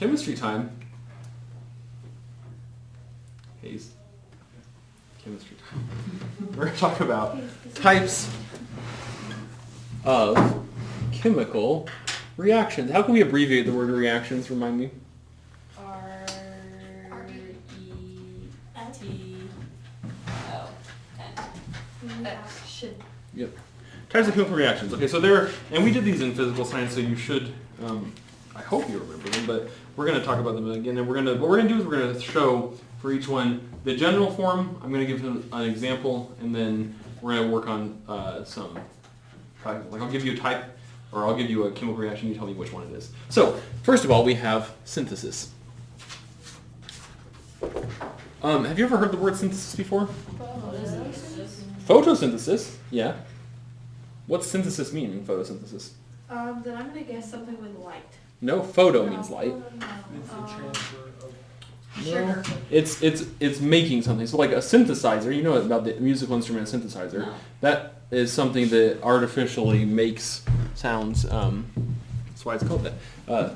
chemistry time. Haze. Chemistry time. We're going to talk about types of chemical reactions. How can we abbreviate the word reactions? Remind me. Reaction. Yep. Types of chemical reactions. Okay, so there, and we did these in physical science, so you should, I hope you remember them, but we're going to talk about them again, and what we're going to do is we're going to show for each one the general form. I'm going to give them an example, and then we're going to work on some, like I'll give you a type, or I'll give you a chemical reaction, you tell me which one it is. So, first of all, we have synthesis. Have you ever heard the word synthesis before? Photosynthesis, yeah. What's synthesis mean in photosynthesis? Then I'm going to guess something with light. No, photo means light. It's the transfer of... Sugar. It's making something. So like a synthesizer, you know about the musical instrument synthesizer. No. That is something that artificially makes sounds. That's why it's called that.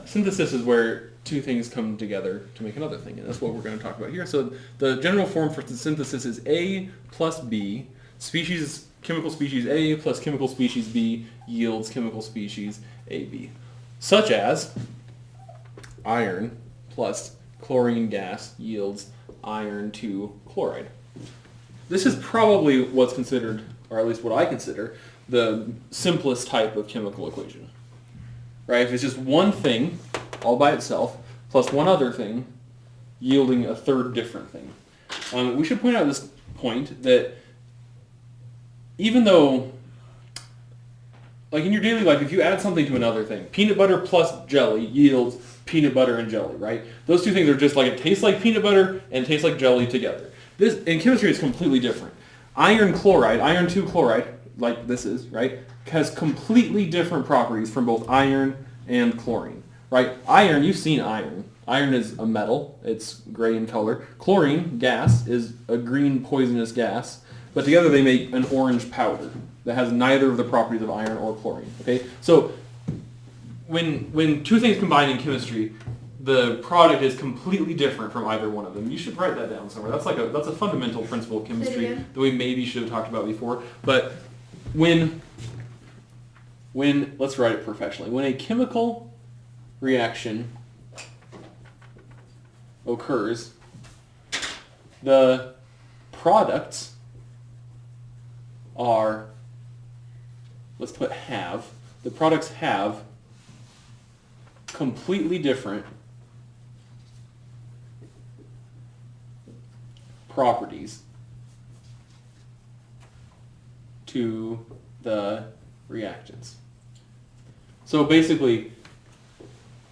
Synthesis is where two things come together to make another thing, and that's what we're going to talk about here. So the general form for the synthesis is A plus B. Chemical species A plus chemical species B yields chemical species AB. Such as iron plus chlorine gas yields iron 2 chloride. This is probably what's considered, or at least what I consider, the simplest type of chemical equation. Right? If it's just one thing all by itself plus one other thing yielding a third different thing. We should point out at this point that even though, like in your daily life, if you add something to another thing, peanut butter plus jelly yields peanut butter and jelly, right? Those two things are just like, it tastes like peanut butter and tastes like jelly together. This, in chemistry, is completely different. Iron chloride, iron 2 chloride, like this is, right, has completely different properties from both iron and chlorine, right? Iron, you've seen iron. Iron is a metal. It's gray in color. Chlorine, gas, is a green poisonous gas. But together they make an orange powder that has neither of the properties of iron or chlorine. Okay, so when two things combine in chemistry, the product is completely different from either one of them. You should write that down somewhere. That's a fundamental principle of chemistry that we maybe should have talked about before. But when let's write it professionally. When a chemical reaction occurs, the products are, let's put have, the products have completely different properties to the reactants. So basically,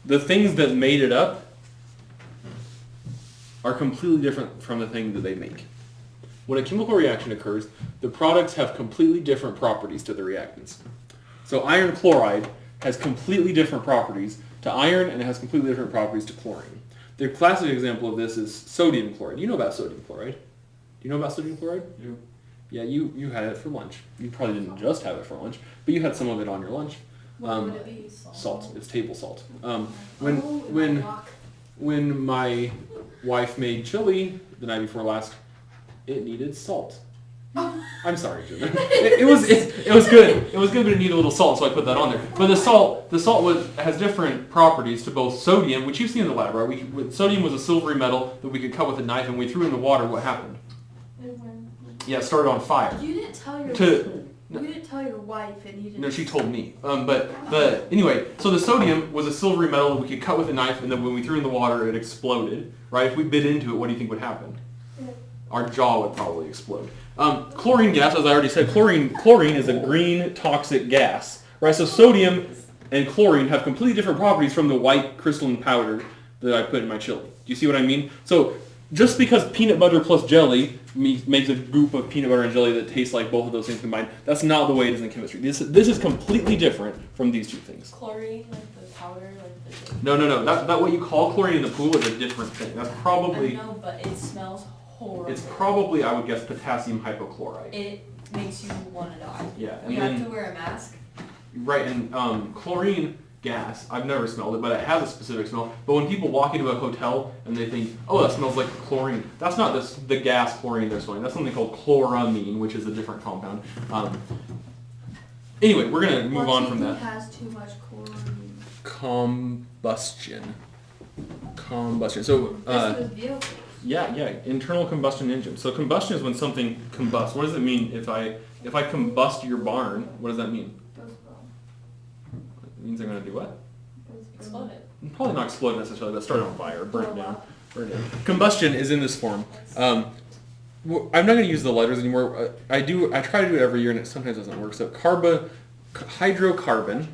the things that made it up are completely different from the thing that they make. When a chemical reaction occurs, the products have completely different properties to the reactants. So iron chloride has completely different properties to iron, and it has completely different properties to chlorine. The classic example of this is sodium chloride. You know about sodium chloride. Do you know about sodium chloride? Yeah, you had it for lunch. You probably didn't just have it for lunch, but you had some of it on your lunch. What would it be? Salt. It's table salt. When my wife made chili the night before last, it needed salt. I'm sorry, Jim. It was good. It was good, but it needed a little salt, so I put that on there. But the salt has different properties to both sodium, which you've seen in the lab, right? Sodium was a silvery metal that we could cut with a knife, and we threw in the water. What happened? Yeah, it started on fire. You didn't tell your wife it needed. No, she told me. Anyway, so the sodium was a silvery metal that we could cut with a knife, and then when we threw in the water, it exploded. Right? If we bit into it, what do you think would happen? Our jaw would probably explode. Chlorine gas, as I already said, chlorine is a green toxic gas, right? So sodium and chlorine have completely different properties from the white crystalline powder that I put in my chili. Do you see what I mean? So just because peanut butter plus jelly makes a group of peanut butter and jelly that tastes like both of those things combined, that's not the way it is in chemistry. This is completely different from these two things. Chlorine, like the powder, like the... No. That what you call chlorine in the pool is a different thing. That's probably... I know, but it smells horrible. It's probably, I would guess, potassium hypochlorite. It makes you want to die. Yeah. You have to wear a mask. Right, and chlorine gas. I've never smelled it, but it has a specific smell. But when people walk into a hotel and they think, oh, that smells like chlorine, that's not the gas chlorine they're smelling. That's something called chloramine, which is a different compound. Anyway, we're going to move on from that. Has too much chlorine. Combustion. So, This was vehicles. yeah, internal combustion engine. So combustion is when something combusts. What does it mean if I combust your barn? What does that mean? It means they're going to do what? Explode it. Probably not explode necessarily, but start on fire, burn it down. Combustion is in this form. I'm not going to use the letters anymore. I try to do it every year, and it sometimes doesn't work. So hydrocarbon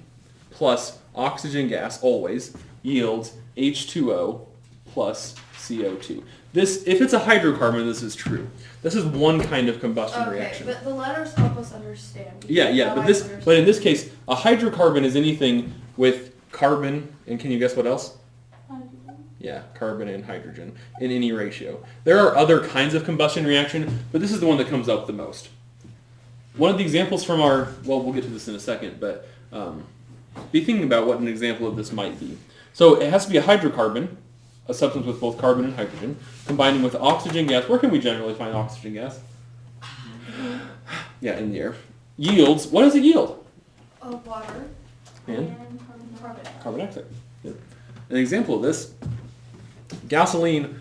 plus oxygen gas always yields H2O plus CO2. If it's a hydrocarbon, this is true. This is one kind of combustion reaction. But the letters help us understand. Yeah, but in this case, a hydrocarbon is anything with carbon, and can you guess what else? Hydrogen. Yeah, carbon and hydrogen in any ratio. There are other kinds of combustion reaction, but this is the one that comes up the most. One of the examples from we'll get to this in a second, but be thinking about what an example of this might be. So it has to be a hydrocarbon, a substance with both carbon and hydrogen, combining with oxygen gas. Where can we generally find oxygen gas? Yeah, in the air. Yields, what does it yield? Water. And Carbon. carbon dioxide. Yeah. An example of this, gasoline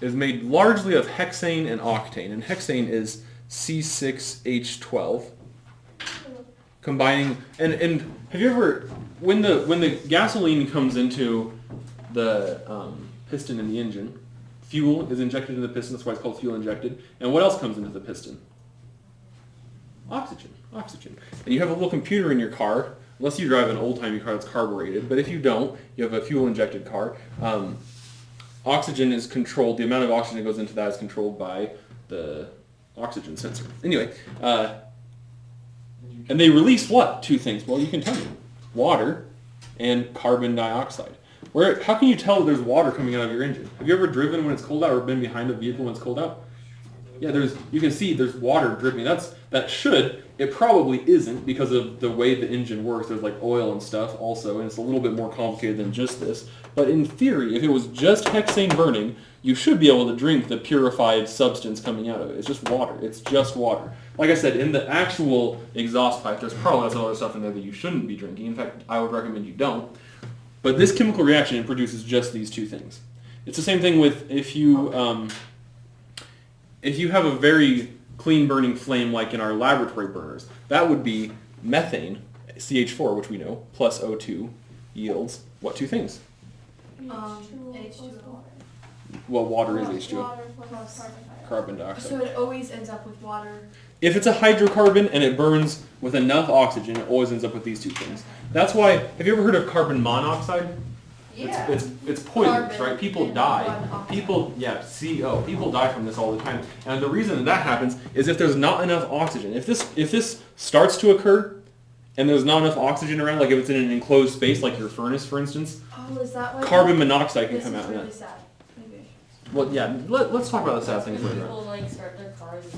is made largely of hexane and octane, and hexane is C6H12. Combining, and have you ever, when the gasoline comes into the piston in the engine, fuel is injected into the piston, that's why it's called fuel injected, and what else comes into the piston? Oxygen. And you have a little computer in your car, unless you drive an old-timey car that's carbureted, but if you don't, you have a fuel-injected car, oxygen is controlled, the amount of oxygen that goes into that is controlled by the oxygen sensor. Anyway, and they release what? Two things. Well, you can tell me. Water and carbon dioxide. How can you tell that there's water coming out of your engine? Have you ever driven when it's cold out or been behind a vehicle when it's cold out? Yeah, you can see there's water dripping. It probably isn't because of the way the engine works. There's like oil and stuff also, and it's a little bit more complicated than just this. But in theory, if it was just hexane burning, you should be able to drink the purified substance coming out of it. It's just water. It's just water. Like I said, in the actual exhaust pipe, there's probably lots of other stuff in there that you shouldn't be drinking. In fact, I would recommend you don't. But this chemical reaction produces just these two things. It's the same thing with if you have a very clean burning flame like in our laboratory burners. That would be methane, CH4, which we know, plus O2 yields what two things? H2O. Well, water is H2O. Water plus Carbon dioxide. So it always ends up with water. If it's a hydrocarbon and it burns with enough oxygen, it always ends up with these two things. That's why, have you ever heard of carbon monoxide? Yeah. It's poisonous, Carbon right? People and die. monoxide. CO. People die from this all the time. And the reason that happens is if there's not enough oxygen. If this starts to occur and there's not enough oxygen around, like if it's in an enclosed space, like your furnace, for instance, Oh, is that why? carbon monoxide can This come is out. really Yeah. sad. Maybe. Well, yeah. Let's talk about the sad things When later. people like start their cars in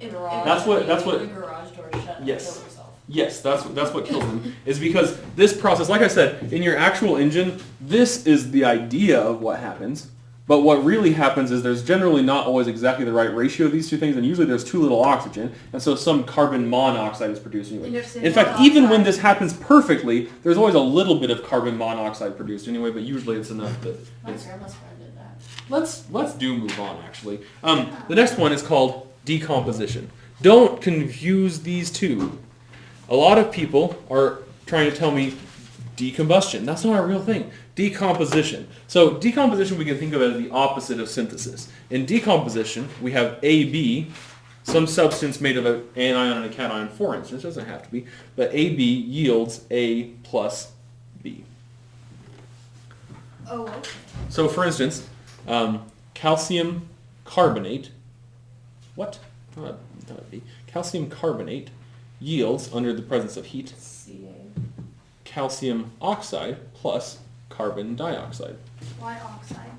the If- garage. That's what- and that's what- the garage door shut and Yes. kill themselves. Yes, that's what kills them, is because this process, like I said, in your actual engine, this is the idea of what happens, but what really happens is there's generally not always exactly the right ratio of these two things, and usually there's too little oxygen, and so some carbon monoxide is produced anyway. And you're saying In fact, monoxide. even when this happens perfectly, there's always a little bit of carbon monoxide produced anyway, but usually it's enough that My it's... grandma's friend did that. Let's move on, actually. The next one is called decomposition. Don't confuse these two. A lot of people are trying to tell me decombustion. That's not a real thing. Decomposition. So decomposition we can think of as the opposite of synthesis. In decomposition, we have AB, some substance made of an anion and a cation, for instance. It doesn't have to be. But AB yields A plus B. Oh, okay. So for instance, calcium carbonate, what? Not B. Calcium carbonate yields, under the presence of heat, CA. calcium oxide plus carbon dioxide. Why oxide?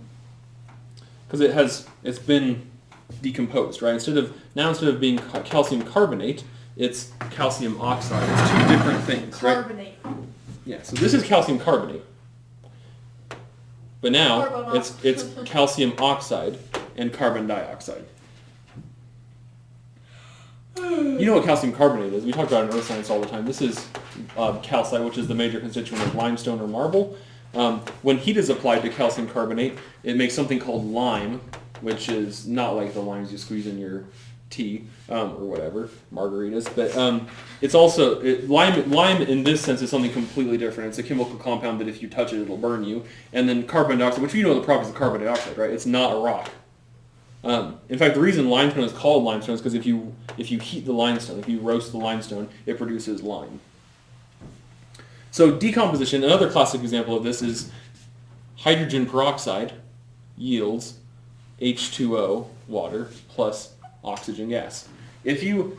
Because it's been decomposed, right? Instead of being calcium carbonate, it's calcium oxide. It's two different things, right? Carbonate. Yeah, so this is calcium carbonate. But now Carbon it's calcium oxide and carbon dioxide. You know what calcium carbonate is. We talk about it in earth science all the time. This is calcite, which is the major constituent of limestone or marble. When heat is applied to calcium carbonate, it makes something called lime, which is not like the limes you squeeze in your tea or whatever, margaritas. But it's also, lime in this sense is something completely different. It's a chemical compound that if you touch it, it'll burn you. And then carbon dioxide, which you know the properties of carbon dioxide, right? It's not a rock. In fact, the reason limestone is called limestone is because if you heat the limestone, if you roast the limestone, it produces lime. So decomposition, another classic example of this is hydrogen peroxide yields H2O, water, plus oxygen gas. Have you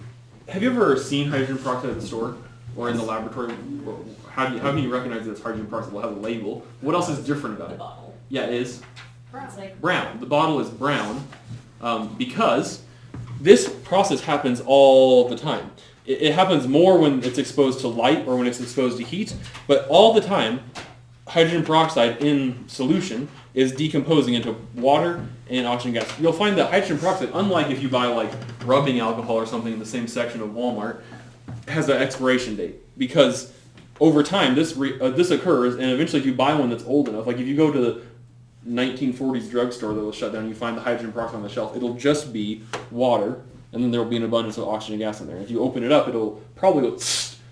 ever seen hydrogen peroxide at the store or in the laboratory? How can you recognize that it's hydrogen peroxide? We'll have a label. What else is different about The it? bottle. Yeah, it is It's like brown. The bottle is brown because this process happens all the time. It happens more when it's exposed to light or when it's exposed to heat, but all the time, hydrogen peroxide in solution is decomposing into water and oxygen gas. You'll find that hydrogen peroxide, unlike if you buy like rubbing alcohol or something in the same section of Walmart, has an expiration date because over time this occurs, and eventually if you buy one that's old enough, like if you go to the 1940s drugstore that was shut down, you find the hydrogen peroxide on the shelf, it'll just be water, and then there will be an abundance of oxygen gas in there. If you open it up, it'll probably go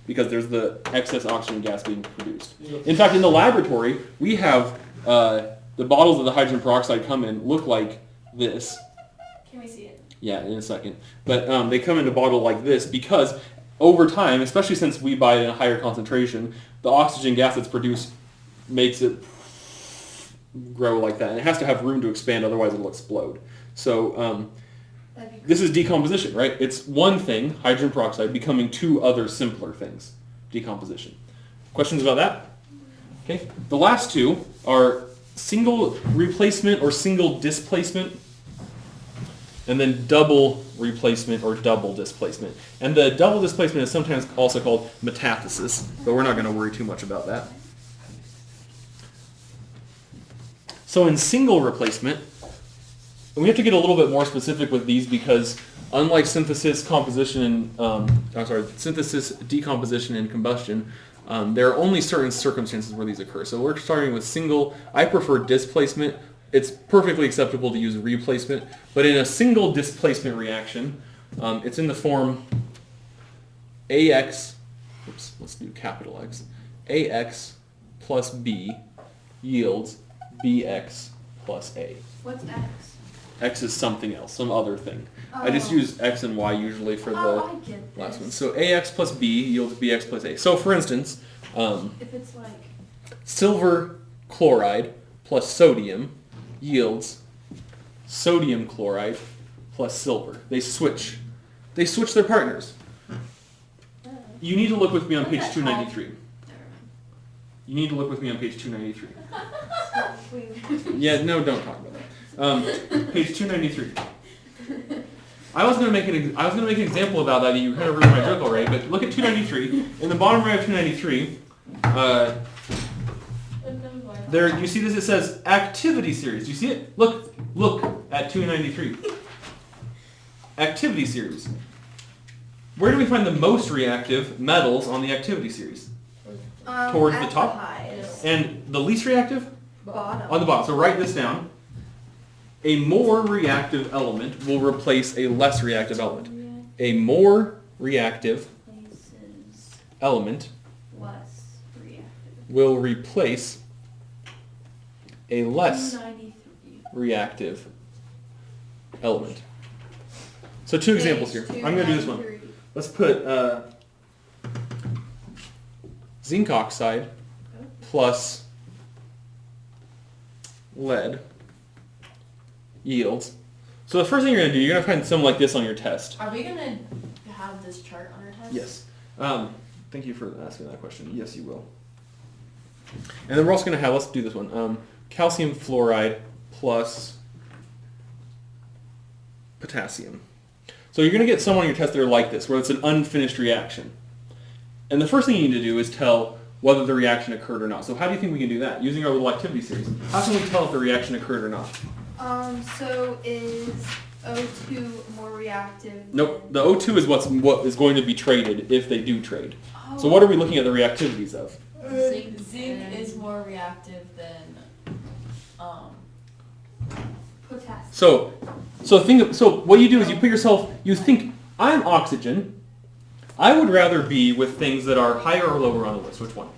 because there's the excess oxygen gas being produced. In fact, in the laboratory, we have the bottles that the hydrogen peroxide come in look like this. Can we see it? Yeah, in a second. But they come in a bottle like this because over time, especially since we buy it in a higher concentration, the oxygen gas that's produced makes it grow like that. And it has to have room to expand, otherwise it'll explode. So this is decomposition, right? It's one thing, hydrogen peroxide, becoming two other simpler things. Decomposition. Questions about that? Okay. The last two are single replacement or single displacement, and then double replacement or double displacement. And the double displacement is sometimes also called metathesis, but we're not going to worry too much about that. So in single replacement, and we have to get a little bit more specific with these because unlike synthesis, synthesis, decomposition, and combustion, there are only certain circumstances where these occur. So we're starting with single. I prefer displacement. It's perfectly acceptable to use replacement, but in a single displacement reaction, it's in the form AX, oops, let's do capital X, AX plus B yields BX plus A. What's X? X is something else, some other thing. I just use X and Y usually for the I get last this. one. So AX plus B yields BX plus A. So for instance, If it's like silver chloride plus sodium yields sodium chloride plus silver. They switch their partners. You need to look with me on page 293. You need to look with me on page 293. Yeah, no, don't talk about that. Page 293. I was going to make an example about that. You kind of ruined my joke already. But look at 293. In the bottom right of 293, there you see this. It says activity series. Do you see it? Look at 293. Activity series. Where do we find the most reactive metals on the activity series? Towards at the top? highest. And the least reactive? Bottom. On the bottom. So write this down. A more reactive element will replace a less reactive element. A more reactive element Less reactive. will replace a less 293. reactive element. So two examples here. I'm going to do this one. 293. Let's put zinc oxide plus lead yields. So the first thing you're going to do, you're going to find something like this on your test. Are we gonna have this chart on our test? Yes. Thank you for asking that question. Yes, you will. And then we're also going to have, let's do this one, calcium fluoride plus potassium. So you're going to get some on your test that are like this, where it's an unfinished reaction. And the first thing you need to do is tell whether the reaction occurred or not. So how do you think we can do that? Using our little activity series. How can we tell if the reaction occurred or not? So is O2 more reactive? Nope. The O2 is what is going to be traded if they do trade. So what are we looking at the reactivities of? Zinc is more reactive than Potassium. So what you do is you put yourself, you think, I'm oxygen. I would rather be with things that are higher or lower on the list. Which one?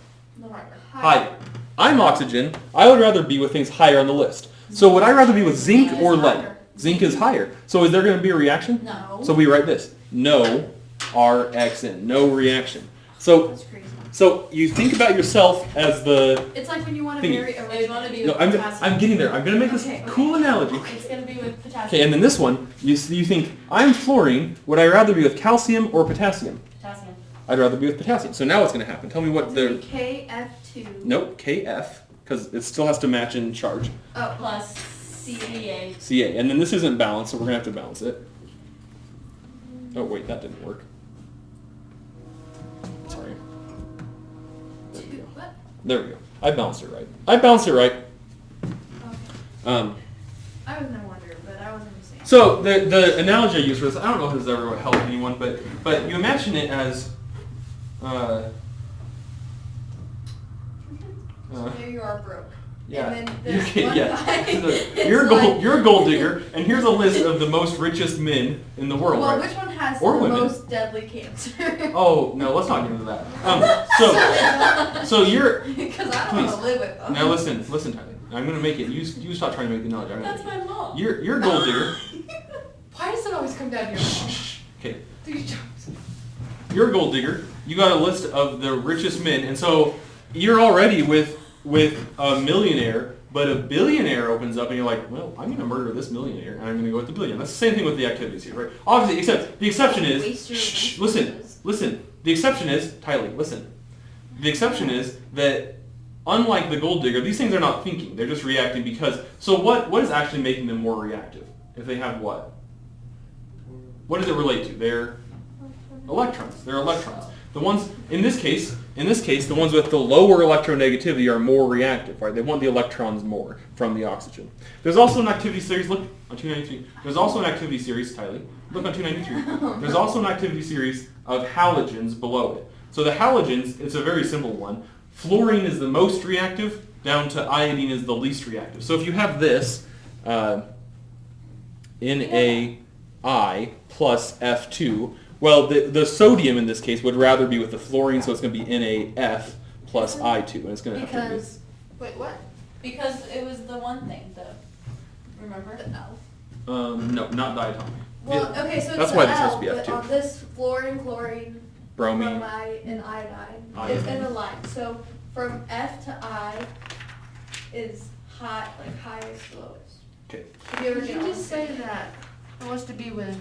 Higher. I'm oxygen. I would rather be with things higher on the list. So would I rather be with zinc or lead? Zinc is higher. So is there going to be a reaction? No. So we write this. No RXN. No reaction. So That's crazy. so you think about yourself as the... It's like when you want to Thingy. marry a It rich want to be No, with I'm potassium. getting there. I'm going to make this Okay, okay. cool analogy. It's going to be with potassium. Okay, and then this one, you think, I'm fluorine. Would I rather be with calcium or potassium? Potassium. I'd rather be with potassium. So now what's going to happen? Tell me what the... KF2. Nope, KF, because it still has to match in charge. Oh, Plus CA. CA. And then this isn't balanced, so we're going to have to balance it. Oh, wait, that didn't work. Sorry. There we go. What? There we go. I balanced it right. I balanced it right. Okay. I was no wonder, but I wasn't saying. So the analogy I use for this, I don't know if this has ever helped anyone, but you imagine it as So here you are broke. yeah. And then this Okay, one yeah. guy So you're a gold digger, and here's a list of the most richest men in the world, Well, right? which one has Or the women. most deadly cancer? Oh no, let's not get into that. So you're Because I don't Please. want to live with them. now listen, Tyler. I'm gonna make it. You stop trying to make the analogy. I'm gonna That's make it. my mom. You're a gold digger. Why does it always come down to your mom? Okay. These jokes. You're a gold digger. You got a list of the richest men, and so you're already with a millionaire, but a billionaire opens up, and you're like, well, I'm going to murder this millionaire, and I'm going to go with the billionaire. That's the same thing with the activities here, right? Obviously, except the exception is, Waste your listen. The exception is, Tylee, listen. The exception is that unlike the gold digger, these things are not thinking; they're just reacting because. So what is actually making them more reactive? If they have what? What does it relate to? They're electrons. They're electrons. The ones in this case, the ones with the lower electronegativity are more reactive, right? They want the electrons more from the oxygen. There's also an activity series. Look on 293. There's also an activity series, Tylee. Look on 293. There's also an activity series of halogens below it. So the halogens, it's a very simple one. Fluorine is the most reactive, down to iodine is the least reactive. So if you have this, NaI plus F2. Well, the sodium in this case would rather be with the fluorine, so it's going to be NaF plus I2, and it's going to have to Because, wait, what? Because it was the one thing, remember? The L. be... no, not diatomic. Well, okay, so it's That's the why this has L, to be but F2. on this fluorine, chlorine, Bromine. bromide, and iodine, Iodine. it's in a line. So from F to I is high, like highest, lowest. Okay. Have you ever Did you get just say that it wants to be with?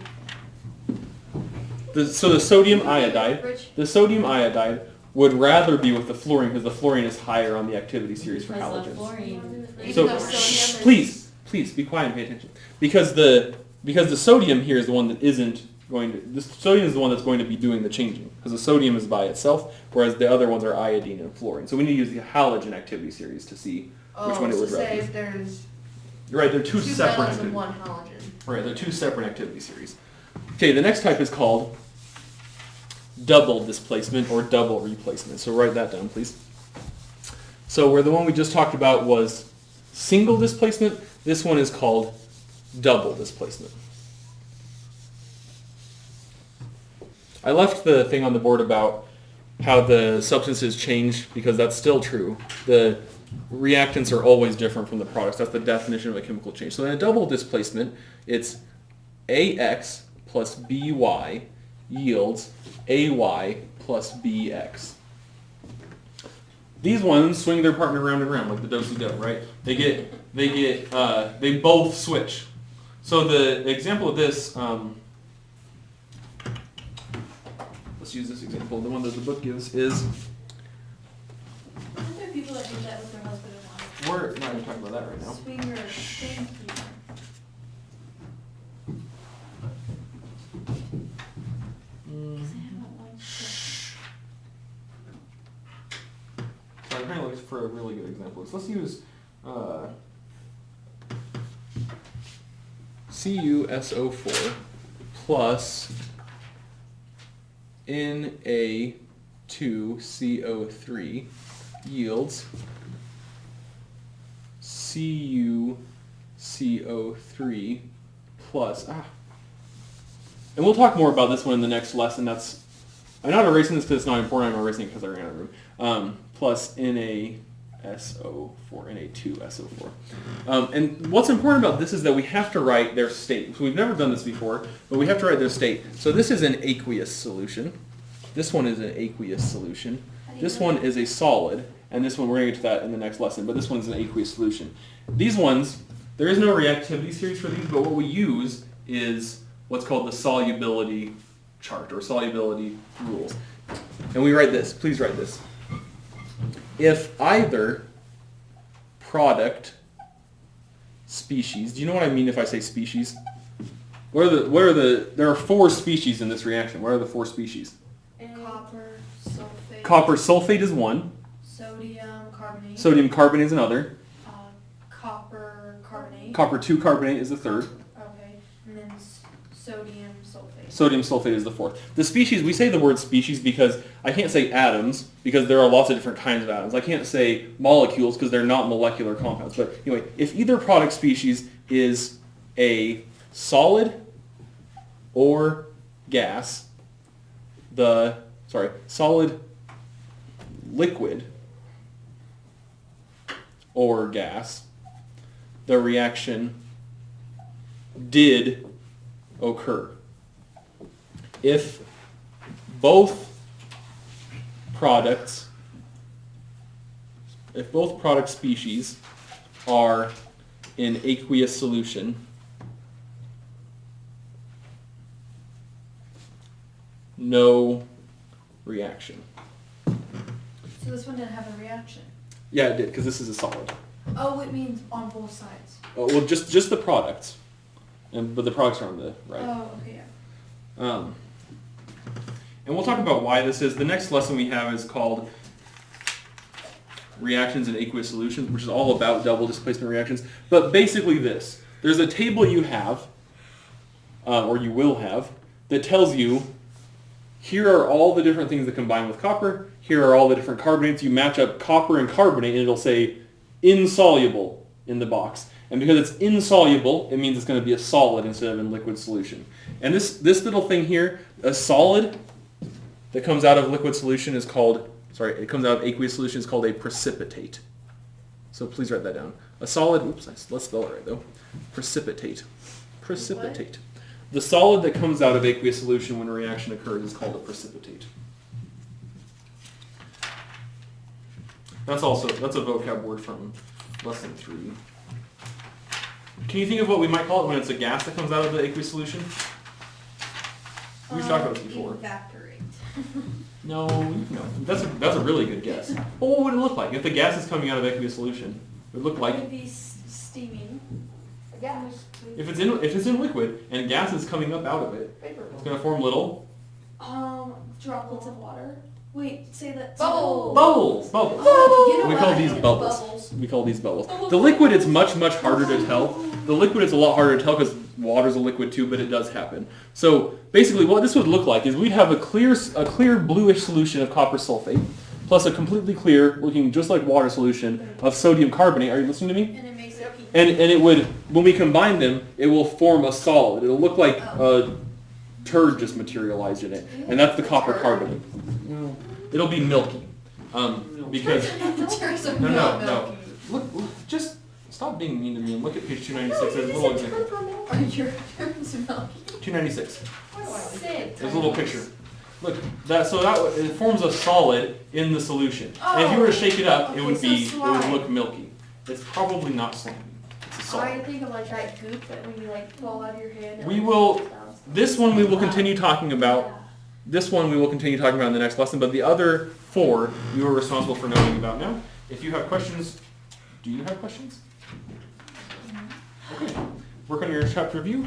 So the sodium iodide, Rich. the sodium iodide would rather be with the fluorine because the fluorine is higher on the activity series for Because the halogens. fluorine. Even So though sodium is- please be quiet and pay attention. Because the sodium here is the one that isn't going to. The sodium is the one that's going to be doing the changing because the sodium is by itself, whereas the other ones are iodine and fluorine. So we need to use the halogen activity series to see which one it would so say rather. if there's You're right. They're two two separate. metals and activi- one halogen. Right. They're two separate activity series. Okay. The next type is called double displacement or double replacement. So write that down, please. So where the one we just talked about was single displacement, this one is called double displacement. I left the thing on the board about how the substances change because that's still true. The reactants are always different from the products. That's the definition of a chemical change. So in a double displacement, it's AX plus BY yields AY plus BX. These ones swing their partner round and round like the do-si-do, right? They both switch. So the example of this, let's use this example. The one that the book gives is, Aren't there people that do that with their husband and wife? we're not going to talk about that right now. Swinger, thank you. Because they haven't liked it. this. Let's use CuSO4 plus Na2CO3 yields CuCO3 plus, and we'll talk more about this one in the next lesson. I'm not erasing this because it's not important, I'm erasing it because I ran out of room. Plus Na2SO4. And what's important about this is that we have to write their state. So we've never done this before, but we have to write their state. So this is an aqueous solution. This one is an aqueous solution. This one is a solid. And this one, we're going to get to that in the next lesson, but this one's an aqueous solution. These ones, there is no reactivity series for these, but what we use is what's called the solubility chart, or solubility rules. And we write this. Please write this. If either product species, do you know what I mean if I say species? There are 4 species in this reaction. What are the 4 species? Copper sulfate. Copper sulfate is one. Sodium carbonate. Sodium carbonate is another. Copper carbonate. Copper 2 carbonate is the third. Okay. And then sodium sulfate. Sodium sulfate is the fourth. The species, we say the word species because I can't say atoms because there are lots of different kinds of atoms. I can't say molecules because they're not molecular compounds. But anyway, if either product species is a solid or gas, solid, liquid, or gas, the reaction did occur. If both product species are in aqueous solution, no reaction. So this one didn't have a reaction. Yeah, it did, because this is a solid. Oh, it means on both sides. Oh, well, just the products, but the products are on the right. Oh, okay, yeah. And we'll talk about why this is. The next lesson we have is called Reactions in Aqueous Solutions, which is all about double displacement reactions. But basically this. There's a table you have, or you will have, that tells you here are all the different things that combine with copper. Here are all the different carbonates. You match up copper and carbonate, and it'll say insoluble in the box. And because it's insoluble, it means it's going to be a solid instead of in liquid solution. And this little thing here, a solid that comes out of liquid solution is called, it comes out of aqueous solution is called a precipitate. So please write that down. A solid, let's spell it right though. Precipitate. Precipitate. The solid that comes out of aqueous solution when a reaction occurs is called a precipitate. That's a vocab word from lesson 3. Can you think of what we might call it when it's a gas that comes out of the aqueous solution? We've talked about this before. Evaporate. No. That's a really good guess. Well, what would it look like if the gas is coming out of aqueous solution? It would look like. It would be steaming. gas. If it's in liquid and gas is coming up out of it, it's going to form little Droplets of water. Wait, say that. Bubbles. bubbles. You know We what? call these bubbles. We call these bubbles. The liquid is much harder to tell. The liquid is a lot harder to tell because water's a liquid too, but it does happen. So basically what this would look like is we'd have a clear bluish solution of copper sulfate plus a completely clear, looking just like water solution of sodium carbonate. Are you listening to me? And it makes it pink. And it would, when we combine them, it will form a solid. It'll look like a turd just materialized in it. And that's the copper carbonate. It'll be milky. Because... No. Look, just stop being mean to me and look at page 296. There's a little example. Are your turns milky? 296. Sit. There's a little picture. Look, it forms a solid in the solution. And if you were to shake it up, it would look milky. It's probably not slimy. It's a solid. I think of like that goop that when you like fall out of your hand. This one we will continue talking about. This one we will continue talking about in the next lesson, but the other 4 you are responsible for knowing about now. If you have questions, do you have questions? Okay. Work on your chapter review.